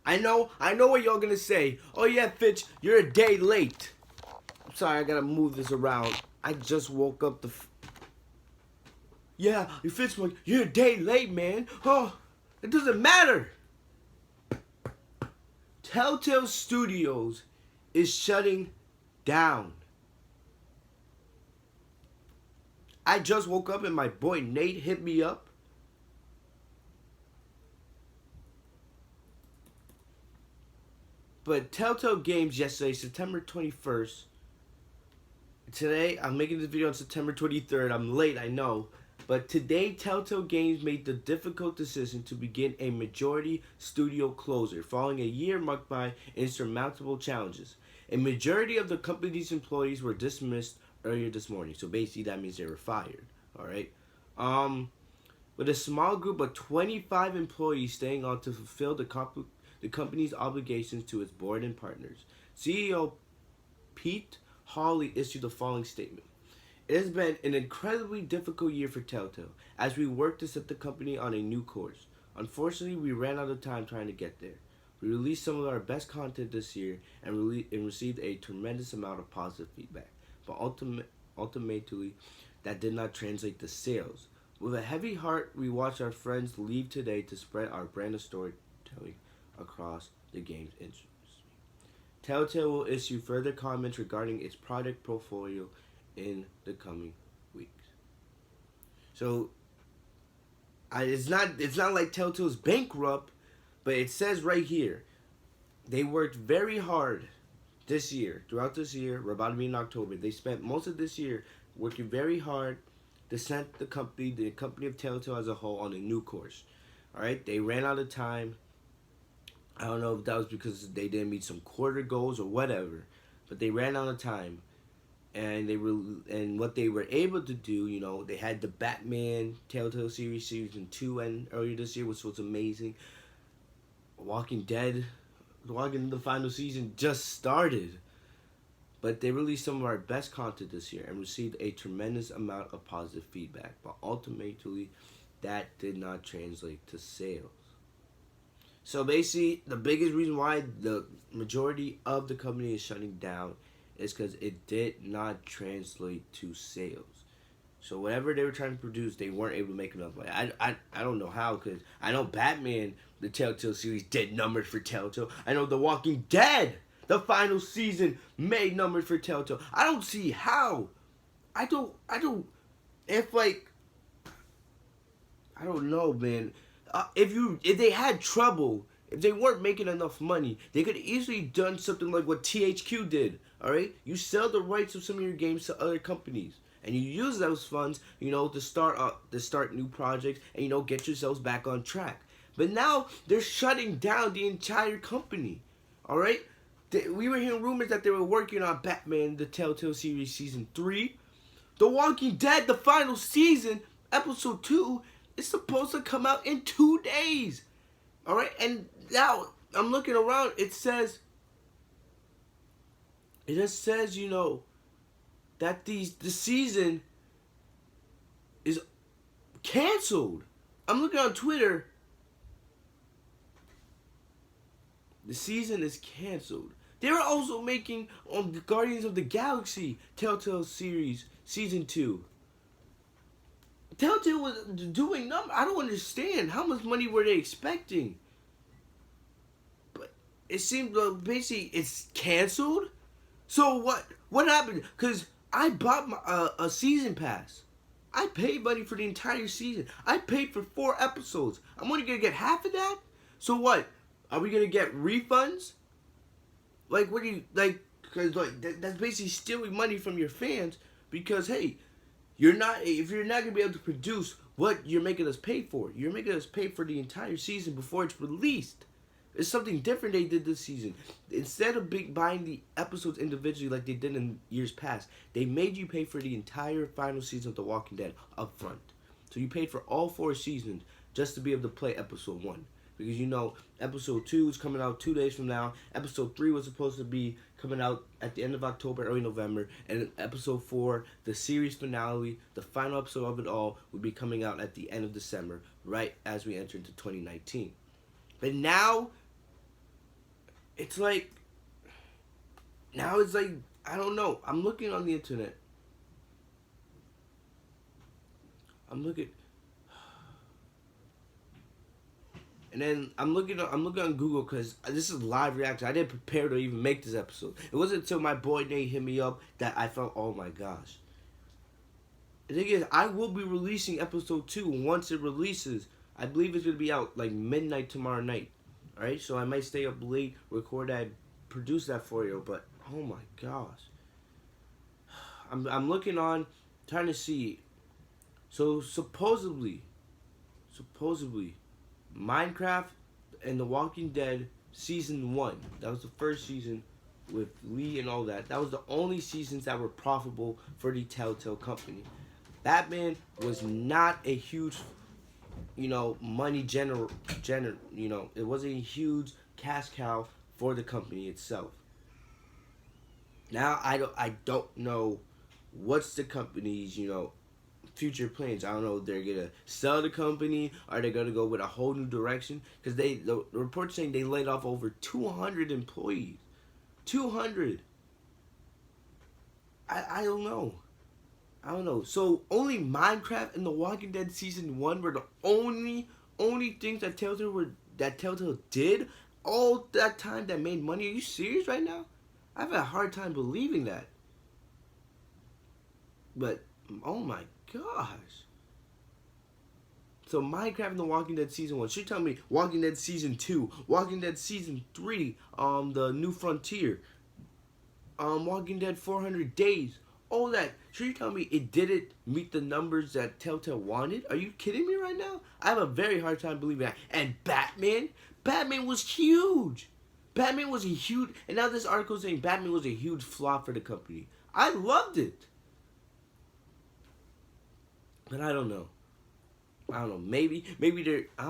I know what y'all gonna say. Oh yeah, Fitch, you're a day late. I'm sorry, I gotta move this around. I just woke up yeah, Fitch, you're a day late, man. Oh, it doesn't matter. Telltale Studios is shutting down. I just woke up and my boy Nate hit me up. But Telltale Games yesterday, September 21st. Today, I'm making this video on September 23rd. I'm late, I know. But today, Telltale Games made the difficult decision to begin a majority studio closure, following a year marked by insurmountable challenges. A majority of the company's employees were dismissed earlier this morning. So basically, that means they were fired. All right. With a small group of 25 employees staying on to fulfill the company's obligations to its board and partners, CEO Pete Hawley issued the following statement. It has been an incredibly difficult year for Telltale as we work to set the company on a new course. Unfortunately, we ran out of time trying to get there. We released some of our best content this year and received a tremendous amount of positive feedback, but ultimately, that did not translate to sales. With a heavy heart, we watched our friends leave today to spread our brand of storytelling across the games industry. Telltale will issue further comments regarding its product portfolio in the coming weeks. So, it's not like Telltale's bankrupt, but it says right here, they worked very hard this year. Throughout this year, we're about to be in October. They spent most of this year working very hard to set the company of Telltale as a whole, on a new course. All right, they ran out of time. I don't know if that was because they didn't meet some quarter goals or whatever, but they ran out of time, and what they were able to do, you know, they had the Batman Telltale series season 2 and earlier this year, which was amazing. Walking Dead, the final season just started. But they released some of our best content this year and received a tremendous amount of positive feedback. But ultimately, that did not translate to sales. So basically, the biggest reason why the majority of the company is shutting down is because it did not translate to sales. So whatever they were trying to produce, they weren't able to make enough money. I don't know how, because I know Batman, the Telltale series, did numbers for Telltale. I know The Walking Dead, the final season, made numbers for Telltale. I don't see how. I don't, if like, I don't know, man. If they had trouble, if they weren't making enough money, they could easily done something like what THQ did. All right, you sell the rights of some of your games to other companies, and you use those funds, you know, to start new projects, and you know, get yourselves back on track. But now they're shutting down the entire company. All right, we were hearing rumors that they were working on Batman, the Telltale series season 3, The Walking Dead, the final season, episode 2. It's supposed to come out in 2 days. All right, and now I'm looking around. It just says, you know, that the season is canceled. I'm looking on Twitter. The season is canceled. They were also making on the Guardians of the Galaxy Telltale series season 2. Telltale was doing numbers. I don't understand. How much money were they expecting? But it seemed like basically it's canceled. So what happened? Because I bought a season pass. I paid money for the entire season. I paid for 4 episodes. I'm only going to get half of that? So what? Are we going to get refunds? Like, what do you, like, because like, that's basically stealing money from your fans, because, hey, if you're not going to be able to produce what you're making us pay for, you're making us pay for the entire season before it's released. It's something different they did this season. Instead of buying the episodes individually like they did in years past, they made you pay for the entire final season of The Walking Dead up front. So you paid for all 4 seasons just to be able to play episode 1. Because, you know, episode 2 is coming out 2 days from now. Episode 3 was supposed to be coming out at the end of October, early November. And episode 4, the series finale, the final episode of it all, would be coming out at the end of December, right as we enter into 2019. But now, it's like now it's like I don't know. I'm looking on the internet. I'm looking, and then I'm looking on Google because this is live reaction. I didn't prepare to even make this episode. It wasn't until my boy Nate hit me up that I felt, oh my gosh. The thing is, I will be releasing episode 2 once it releases. I believe it's gonna be out like midnight tomorrow night. Alright, so I might stay up late, record that, produce that for you. But oh my gosh, I'm looking on, trying to see. So supposedly, Minecraft and The Walking Dead season 1. That was the first season with Lee and all that. That was the only seasons that were profitable for the Telltale company. Batman was not a huge, money it wasn't a huge cash cow for the company itself. Now I don't know what's the company's, future plans. I don't know if they're gonna sell the company or they're gonna go with a whole new direction, because the report's saying they laid off over 200 employees. 200. I don't know. I don't know. So only Minecraft and The Walking Dead season 1 were the only things that Telltale did all that time that made money. Are you serious right now? I have a hard time believing that. But oh my gosh. So Minecraft and The Walking Dead season 1. She tell me Walking Dead season 2, Walking Dead season 3, The New Frontier, Walking Dead 400 Days. All that. Should you tell me it didn't meet the numbers that Telltale wanted? Are you kidding me right now? I have a very hard time believing that. And Batman was huge. Batman was a huge, and now this article is saying Batman was a huge flop for the company. I loved it. But I don't know. Maybe they're, I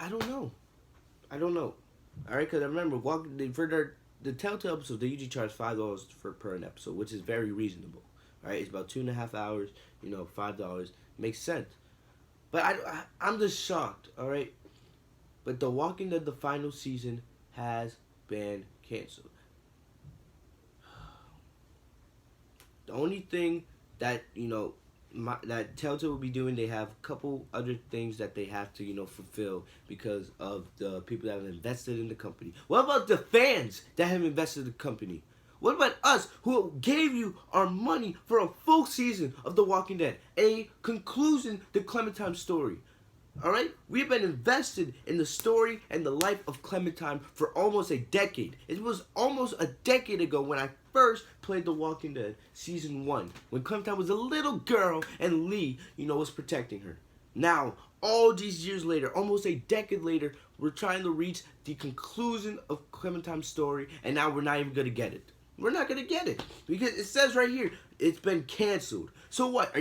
don't know. Alright, because I remember for the Telltale episodes, they usually charge $5 per an episode, which is very reasonable. Alright, it's about 2.5 hours, $5 makes sense. But I'm just shocked, alright? But The Walking Dead, the final season, has been canceled. The only thing that, that Telltale will be doing, they have a couple other things that they have to, fulfill because of the people that have invested in the company. What about the fans that have invested in the company? What about us who gave you our money for a full season of The Walking Dead? A conclusion to Clementine's story. Alright? We've been invested in the story and the life of Clementine for almost a decade. It was almost a decade ago when I first played The Walking Dead season 1. When Clementine was a little girl and Lee, was protecting her. Now, all these years later, almost a decade later, we're trying to reach the conclusion of Clementine's story, and now we're not even going to get it. We're not going to get it. Because it says right here, it's been canceled. So what?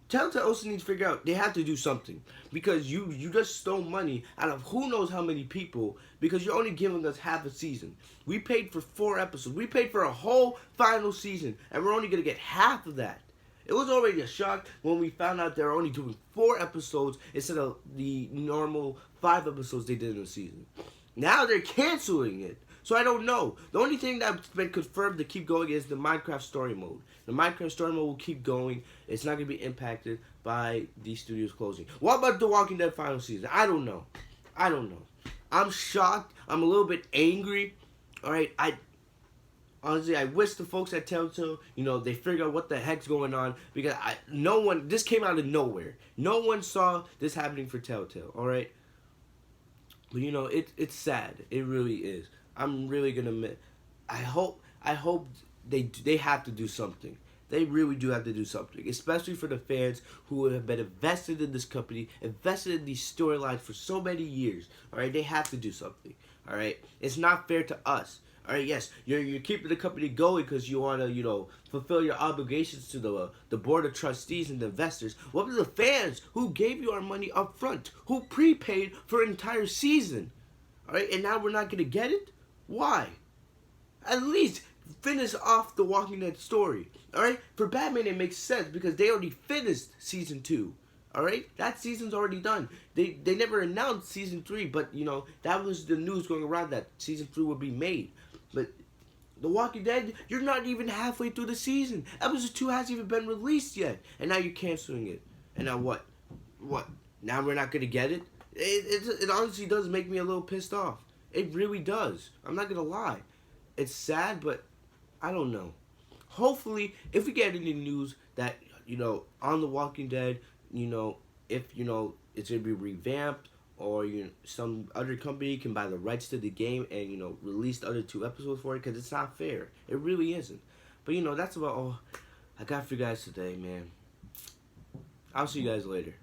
Telltale also needs to figure out, they have to do something. Because you just stole money out of who knows how many people, because you're only giving us half a season. We paid for 4 episodes. We paid for a whole final season, and we're only going to get half of that. It was already a shock when we found out they're only doing 4 episodes instead of the normal 5 episodes they did in a season. Now they're canceling it. So I don't know. The only thing that's been confirmed to keep going is the Minecraft story mode. The Minecraft story mode will keep going. It's not going to be impacted by these studios closing. What about The Walking Dead final season? I don't know. I'm shocked. I'm a little bit angry. Alright, honestly, I wish the folks at Telltale, they figure out what the heck's going on, because this came out of nowhere. No one saw this happening for Telltale, alright? But it's sad. It really is. I'm really gonna admit, I hope they have to do something. They really do have to do something, especially for the fans who have been invested in this company, invested in these storylines for so many years. All right, they have to do something. All right, it's not fair to us. All right, yes, you're keeping the company going because you want to, fulfill your obligations to the board of trustees and the investors. What about the fans who gave you our money up front, who prepaid for an entire season? All right, and now we're not gonna get it. Why? At least finish off the Walking Dead story. Alright? For Batman it makes sense because they already finished season 2. Alright? That season's already done. They never announced season 3, but you know, that was the news going around that season 3 would be made. But The Walking Dead, you're not even halfway through the season. Episode 2 hasn't even been released yet. And now you're canceling it. And now what? What? Now we're not gonna get it? It honestly does make me a little pissed off. It really does. I'm not gonna lie. It's sad, but I don't know. Hopefully, if we get any news that, you know, on The Walking Dead, you know, if, you know, it's going to be revamped, or, you know, some other company can buy the rights to the game and, you know, release the other 2 episodes for it, because it's not fair. It really isn't. But, you know, that's about all I got for you guys today, man. I'll see you guys later.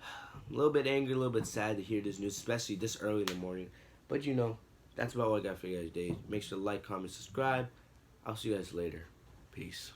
A little bit angry, a little bit sad to hear this news, especially this early in the morning. But, you know, that's about all I got for you guys today. Make sure to like, comment, subscribe. I'll see you guys later. Peace.